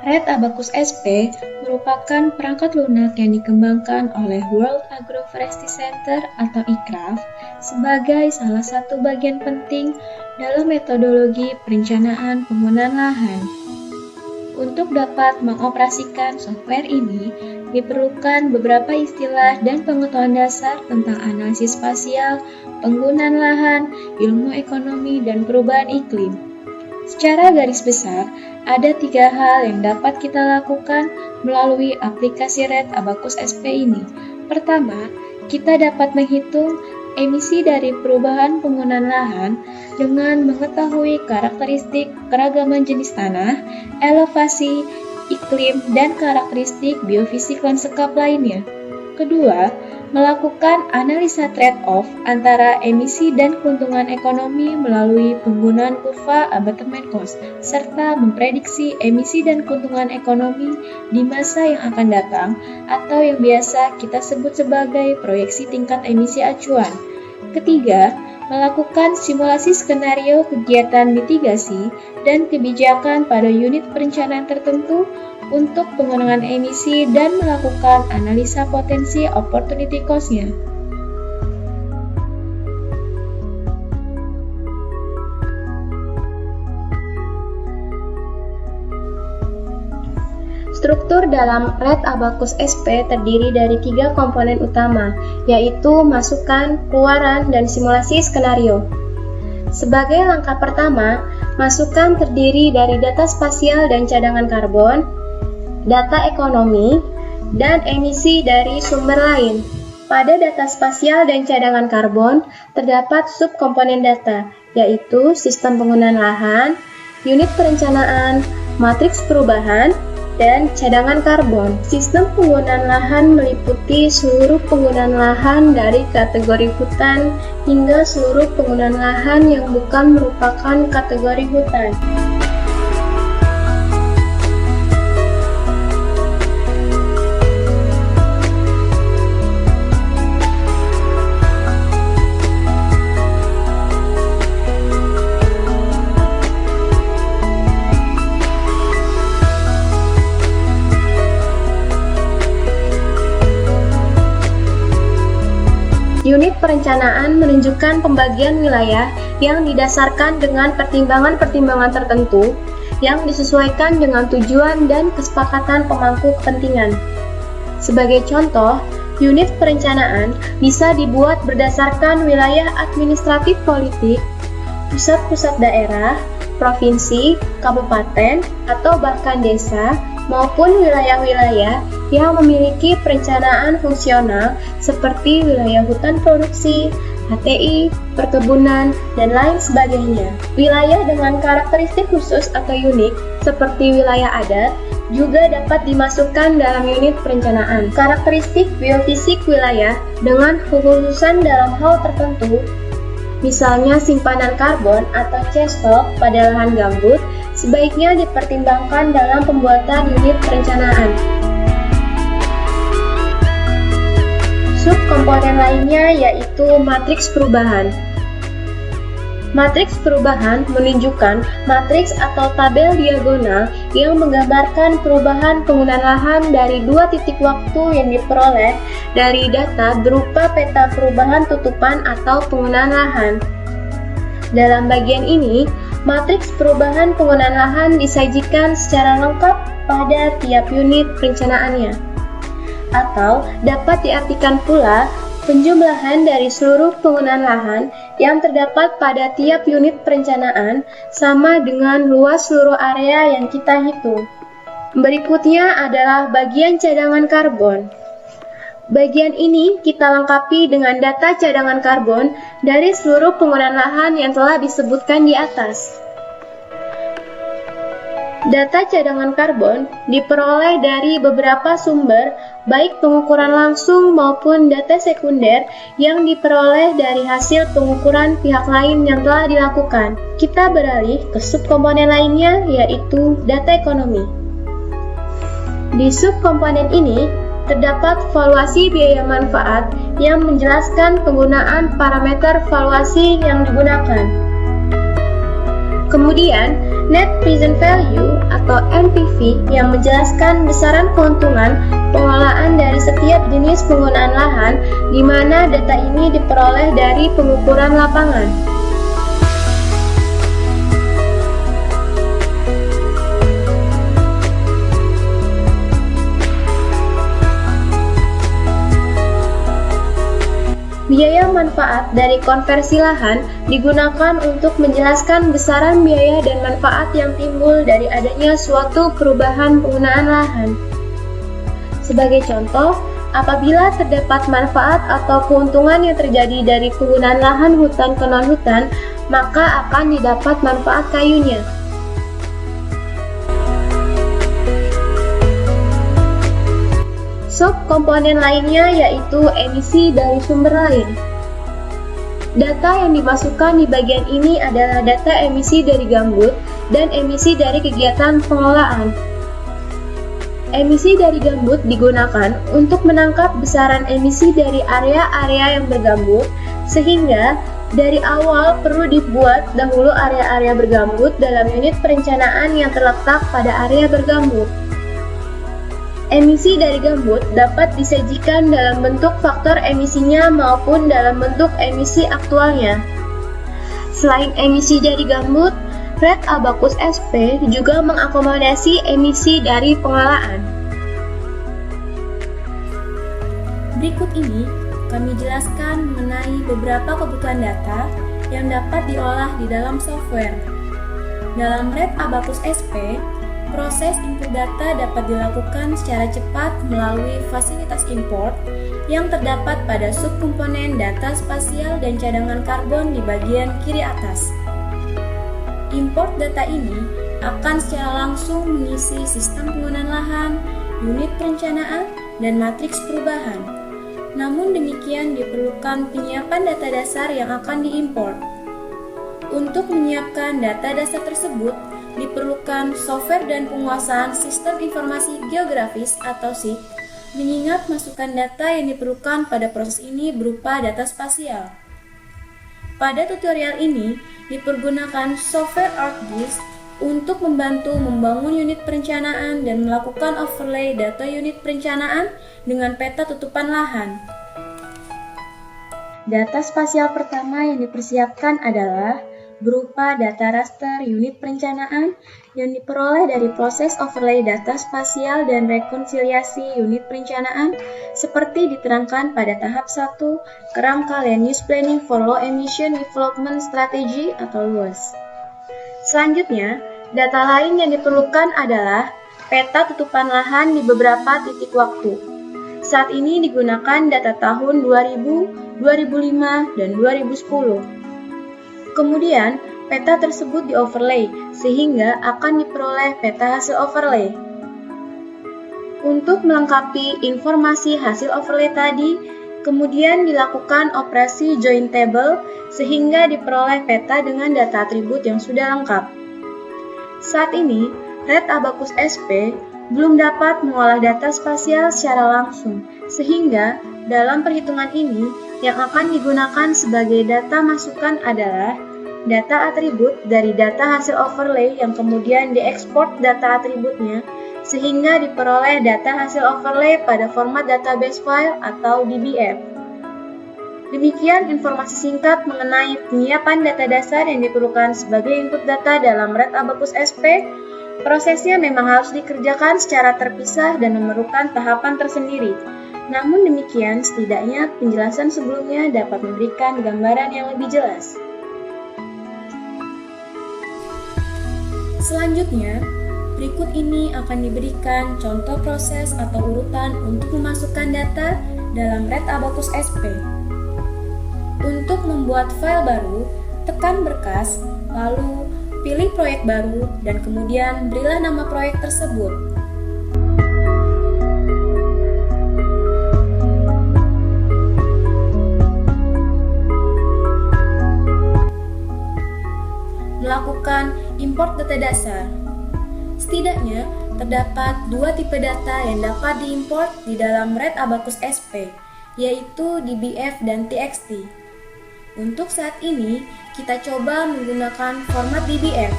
Red Abacus SP merupakan perangkat lunak yang dikembangkan oleh World Agroforestry Center atau ICRAF sebagai salah satu bagian penting dalam metodologi perencanaan penggunaan lahan. Untuk dapat mengoperasikan software ini, diperlukan beberapa istilah dan pengetahuan dasar tentang analisis spasial, penggunaan lahan, ilmu ekonomi, dan perubahan iklim. Secara garis besar, ada 3 hal yang dapat kita lakukan melalui aplikasi Red Abacus SP ini. Pertama, kita dapat menghitung emisi dari perubahan penggunaan lahan dengan mengetahui karakteristik keragaman jenis tanah, elevasi, iklim, dan karakteristik biofisik lanskap lainnya. Kedua, melakukan analisa trade-off antara emisi dan keuntungan ekonomi melalui penggunaan kurva abatement cost, serta memprediksi emisi dan keuntungan ekonomi di masa yang akan datang atau yang biasa kita sebut sebagai proyeksi tingkat emisi acuan. Ketiga, melakukan simulasi skenario kegiatan mitigasi dan kebijakan pada unit perencanaan tertentu untuk pengurangan emisi dan melakukan analisa potensi opportunity cost-nya. Struktur dalam Red Abacus SP terdiri dari 3 komponen utama, yaitu masukan, keluaran, dan simulasi skenario. Sebagai langkah pertama, masukan terdiri dari data spasial dan cadangan karbon, data ekonomi, dan emisi dari sumber lain. Pada data spasial dan cadangan karbon, terdapat subkomponen data, yaitu sistem penggunaan lahan, unit perencanaan, matriks perubahan, dan cadangan karbon. Sistem penggunaan lahan meliputi seluruh penggunaan lahan dari kategori hutan hingga seluruh penggunaan lahan yang bukan merupakan kategori hutan. Unit perencanaan menunjukkan pembagian wilayah yang didasarkan dengan pertimbangan-pertimbangan tertentu yang disesuaikan dengan tujuan dan kesepakatan pemangku kepentingan. Sebagai contoh, unit perencanaan bisa dibuat berdasarkan wilayah administratif politik, pusat-pusat daerah, provinsi, kabupaten, atau bahkan desa, maupun wilayah-wilayah yang memiliki perencanaan fungsional seperti wilayah hutan produksi, HTI, perkebunan, dan lain sebagainya. Wilayah dengan karakteristik khusus atau unik seperti wilayah adat juga dapat dimasukkan dalam unit perencanaan. Karakteristik biofisik wilayah dengan kekhususan dalam hal tertentu, misalnya simpanan karbon atau C-stok pada lahan gambut, sebaiknya dipertimbangkan dalam pembuatan unit perencanaan. Subkomponen lainnya yaitu matriks perubahan. Matriks perubahan menunjukkan matriks atau tabel diagonal yang menggambarkan perubahan penggunaan lahan dari 2 titik waktu yang diperoleh dari data berupa peta perubahan tutupan atau penggunaan lahan. Dalam bagian ini, matriks perubahan penggunaan lahan disajikan secara lengkap pada tiap unit perencanaannya. Atau dapat diartikan pula penjumlahan dari seluruh penggunaan lahan yang terdapat pada tiap unit perencanaan sama dengan luas seluruh area yang kita hitung. Berikutnya adalah bagian cadangan karbon. Bagian ini kita lengkapi dengan data cadangan karbon dari seluruh penggunaan lahan yang telah disebutkan di atas. Data cadangan karbon diperoleh dari beberapa sumber, baik pengukuran langsung maupun data sekunder yang diperoleh dari hasil pengukuran pihak lain yang telah dilakukan. Kita beralih ke subkomponen lainnya, yaitu data ekonomi. Di subkomponen ini, terdapat valuasi biaya manfaat yang menjelaskan penggunaan parameter valuasi yang digunakan. Kemudian, Net Present Value atau NPV yang menjelaskan besaran keuntungan pengelolaan dari setiap jenis penggunaan lahan, di mana data ini diperoleh dari pengukuran lapangan. Biaya manfaat dari konversi lahan digunakan untuk menjelaskan besaran biaya dan manfaat yang timbul dari adanya suatu perubahan penggunaan lahan. Sebagai contoh, apabila terdapat manfaat atau keuntungan yang terjadi dari penggunaan lahan hutan ke non-hutan, maka akan didapat manfaat kayunya. Subkomponen lainnya yaitu emisi dari sumber lain. Data yang dimasukkan di bagian ini adalah data emisi dari gambut dan emisi dari kegiatan pengelolaan. Emisi dari gambut digunakan untuk menangkap besaran emisi dari area-area yang bergambut, sehingga dari awal perlu dibuat dahulu area-area bergambut dalam unit perencanaan yang terletak pada area bergambut. Emisi dari gambut dapat disajikan dalam bentuk faktor emisinya maupun dalam bentuk emisi aktualnya. Selain emisi dari gambut, Red Abacus SP juga mengakomodasi emisi dari pengelolaan. Berikut ini kami jelaskan mengenai beberapa kebutuhan data yang dapat diolah di dalam software. Dalam Red Abacus SP, proses input data dapat dilakukan secara cepat melalui fasilitas import yang terdapat pada subkomponen data spasial dan cadangan karbon di bagian kiri atas. Import data ini akan secara langsung mengisi sistem penggunaan lahan, unit perencanaan, dan matriks perubahan. Namun demikian diperlukan penyiapan data dasar yang akan diimport. Untuk menyiapkan data dasar tersebut, diperlukan software dan penguasaan sistem informasi geografis atau SIG, mengingat masukan data yang diperlukan pada proses ini berupa data spasial. Pada tutorial ini, dipergunakan software ArcGIS untuk membantu membangun unit perencanaan dan melakukan overlay data unit perencanaan dengan peta tutupan lahan. Data spasial pertama yang dipersiapkan adalah berupa data raster unit perencanaan yang diperoleh dari proses overlay data spasial dan rekonsiliasi unit perencanaan seperti diterangkan pada tahap 1 Kerangka Land Use Planning for Low Emission Development Strategy atau LUES. Selanjutnya, data lain yang diperlukan adalah peta tutupan lahan di beberapa titik waktu. Saat ini digunakan data tahun 2000, 2005, dan 2010. Kemudian, peta tersebut di-overlay, sehingga akan diperoleh peta hasil overlay. Untuk melengkapi informasi hasil overlay tadi, kemudian dilakukan operasi join table, sehingga diperoleh peta dengan data atribut yang sudah lengkap. Saat ini, Red Abacus SP belum dapat mengolah data spasial secara langsung, sehingga dalam perhitungan ini, yang akan digunakan sebagai data masukan adalah data atribut dari data hasil overlay yang kemudian diekspor data atributnya sehingga diperoleh data hasil overlay pada format database file atau DBF. Demikian informasi singkat mengenai penyiapan data dasar yang diperlukan sebagai input data dalam Red Abacus SP. Prosesnya memang harus dikerjakan secara terpisah dan memerlukan tahapan tersendiri. Namun demikian, setidaknya penjelasan sebelumnya dapat memberikan gambaran yang lebih jelas. Selanjutnya, berikut ini akan diberikan contoh proses atau urutan untuk memasukkan data dalam Red Abacus SP. Untuk membuat file baru, tekan berkas, lalu pilih proyek baru, dan kemudian berilah nama proyek tersebut. Melakukan import data dasar. Setidaknya, terdapat dua tipe data yang dapat diimport di dalam Red Abacus SP, yaitu DBF dan TXT. Untuk saat ini, kita coba menggunakan format DBF.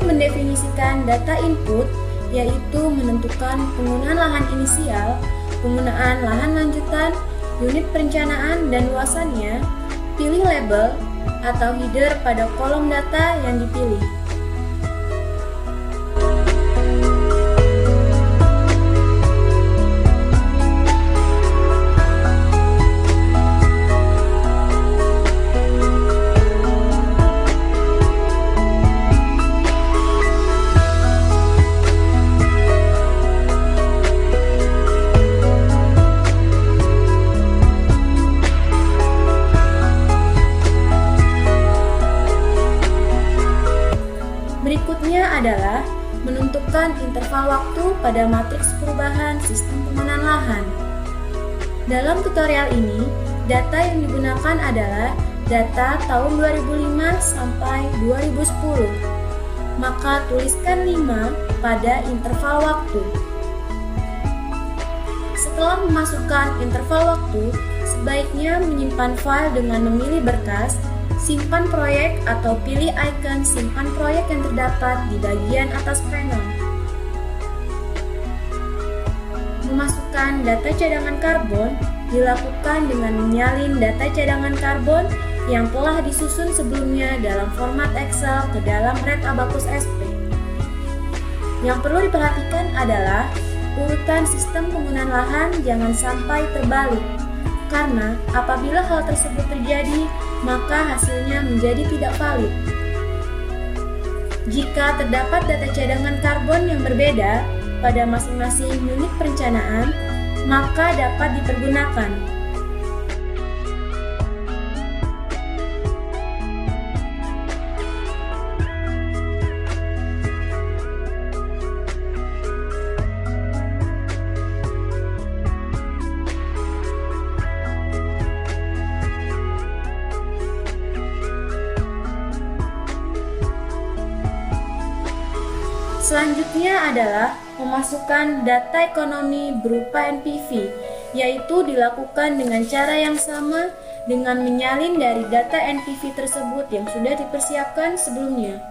Untuk mendefinisikan data input, yaitu menentukan penggunaan lahan inisial, penggunaan lahan lanjutan, unit perencanaan, dan luasannya, pilih label atau header pada kolom data yang dipilih. Berikutnya adalah menentukan interval waktu pada matriks perubahan sistem penggunaan lahan. Dalam tutorial ini, data yang digunakan adalah data tahun 2005 sampai 2010. Maka tuliskan 5 pada interval waktu. Setelah memasukkan interval waktu, sebaiknya menyimpan file dengan memilih berkas, simpan proyek atau pilih icon simpan proyek yang terdapat di bagian atas panel. Memasukkan data cadangan karbon dilakukan dengan menyalin data cadangan karbon yang telah disusun sebelumnya dalam format Excel ke dalam Red Abacus SP. Yang perlu diperhatikan adalah urutan sistem penggunaan lahan jangan sampai terbalik, karena apabila hal tersebut terjadi, maka hasilnya menjadi tidak valid. Jika terdapat data cadangan karbon yang berbeda pada masing-masing unit perencanaan, maka dapat dipergunakan. Selanjutnya adalah memasukkan data ekonomi berupa NPV, yaitu dilakukan dengan cara yang sama dengan menyalin dari data NPV tersebut yang sudah dipersiapkan sebelumnya.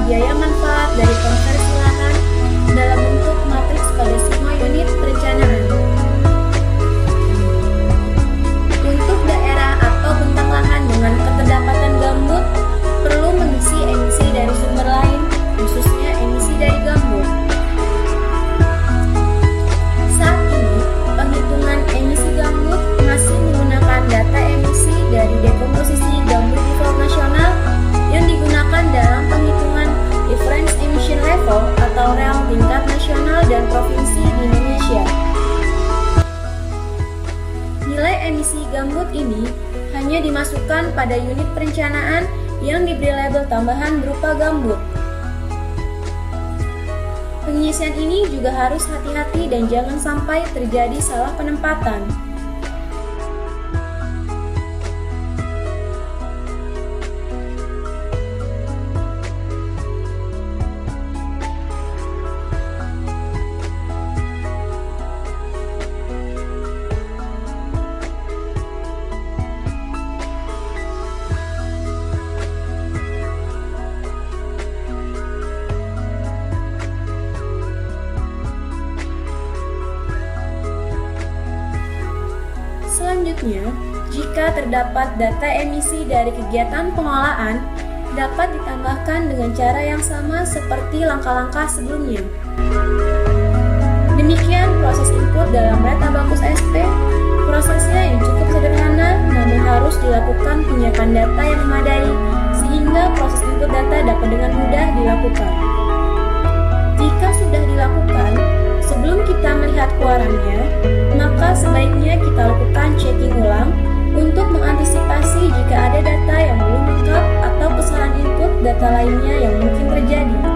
Biaya manfaat dari konversi lahan dalam bentuk matriks pada semua unit perencanaan. Untuk daerah atau bentang lahan dengan keterdapatan gambut, perlu mengisi emisi dari sumber lain, khususnya emisi dari gambut. Saat ini, penghitungan emisi gambut masih menggunakan data emisi dari dekomposisi gambut default nasional yang digunakan dalam penghitungan Reference Emission Level atau REL tingkat nasional dan provinsi di Indonesia. Nilai emisi gambut ini hanya dimasukkan pada unit perencanaan yang diberi label tambahan berupa gambut. Pengisian ini juga harus hati-hati dan jangan sampai terjadi salah penempatan. Selanjutnya, jika terdapat data emisi dari kegiatan pengolahan, dapat ditambahkan dengan cara yang sama seperti langkah-langkah sebelumnya. Demikian proses input dalam Red Abacus SP. Prosesnya yang cukup sederhana, namun harus dilakukan penyiapan data yang memadai, sehingga proses input data dapat dengan mudah dilakukan. Jika sudah dilakukan, sebelum kita melihat keluarannya, maka sebaiknya kita lakukan checking ulang untuk mengantisipasi jika ada data yang belum lengkap atau kesalahan input data lainnya yang mungkin terjadi.